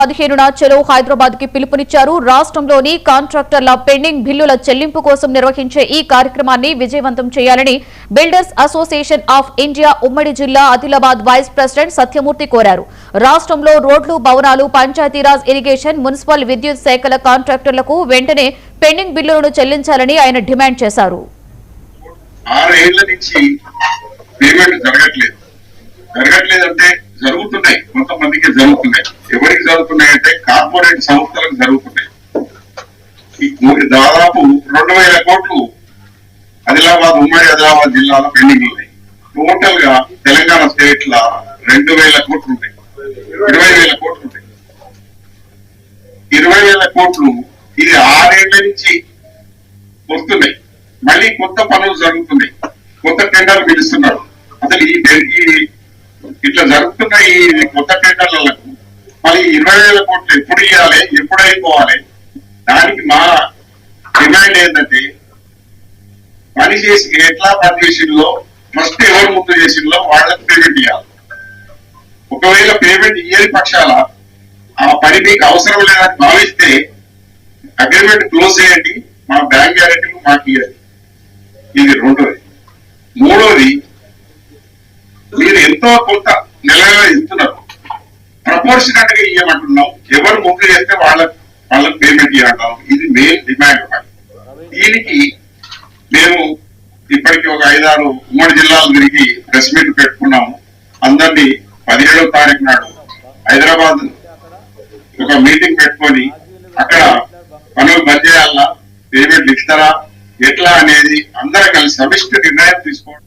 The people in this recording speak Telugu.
15న చలో హైదరాబాద్ కి పిలుపునిచ్చారు. రాష్ట్రంలోని కాంట్రాక్టర్ల పెండింగ్ బిల్లుల చెల్లింపు కోసం నిర్వహించే ఈ కార్యక్రమాన్ని విజయవంతం చేయాలని బిల్డర్స్ అసోసియేషన్ ఆఫ్ ఇండియా ఉమ్మడి జిల్లా ఆదిలాబాద్ వైస్ ప్రెసిడెంట్ సత్యమూర్తి కోరారు. రాష్ట్రంలో రోడ్లు, భవనాలు, పంచాయతీరాజ్, ఇరిగేషన్, మున్సిపల్ విద్యుత్ శాఖల కాంట్రాక్టర్లకు వెంటనే పెండింగ్ బిల్లులను చెల్లించాలని ఆయన డిమాండ్ చేశారు. 6 ఏళ్ల నుంచి పేమెంట్ జరగట్లేదంటే జరుగుతున్నాయి, కొంతమందికి జరుగుతున్నాయి. ఎవరికి జరుగుతున్నాయంటే కార్పొరేట్ సంస్థలకు జరుగుతున్నాయి. దాదాపు 2000 కోట్లు ఉమ్మడి ఆదిలాబాద్ జిల్లాలో పెండింగ్ ఉన్నాయి. టోటల్ గా తెలంగాణ స్టేట్ లా 2000 కోట్లు ఉంటాయి, 20,000 కోట్లు ఉంటాయి. 20,000 కోట్లు ఇది 6 ఏళ్ల నుంచి వస్తున్నాయి. మళ్ళీ కొత్త పనులు జరుగుతున్నాయి, కొత్త టెండర్లు పిలుస్తున్నారు. అసలు ఇట్లా జరుగుతున్న ఈ కొత్త టెండర్లకు మళ్ళీ 20,000 కోట్లు ఎప్పుడు ఇవ్వాలి, ఎప్పుడు అయిపోవాలి? దానికి మా డిమాండ్ ఏంటంటే, పని చేసి ఎట్లా పని చేసిందో ఫస్ట్ ఎవరు ముందు చేసిందో వాళ్ళకి పేమెంట్ ఇవ్వాలి. ఒకవేళ పేమెంట్ ఇయ్యని పక్షాల ఆ పని మీకు అవసరం లేదని భావిస్తే అగ్రిమెంట్ క్లోజ్ చేయండి, మా బ్యాంక్ గ్యారెంటీలు మాకు ఇవ్వాలి. ఇది రెండోది. మూడోది, మీరు ఎంతో కొంత నెలలో ఇస్తున్నారు, ప్రపోర్షనట్ గా ఇవ్వమంటున్నాం. ఎవరు ముందు చేస్తే వాళ్ళకి పేమెంట్ ఇవ్వమంటాం. ఇది మెయిన్ డిమాండ్. దీనికి మేము ఇప్పటికీ ఒక 5-6 ఉమ్మడి జిల్లాలు తిరిగి ప్రెస్ మీట్ పెట్టుకున్నాము. అందరినీ 17వ తారీఖు నాడు హైదరాబాద్ ఒక మీటింగ్ పెట్టుకొని అక్కడ పనులు బంద్ చేయాలా, పేమెంట్లు ఇస్తారా, ఎట్లా అనేది అందరూ కలిసి సమిష్టి నిర్ణయం తీసుకోవడం.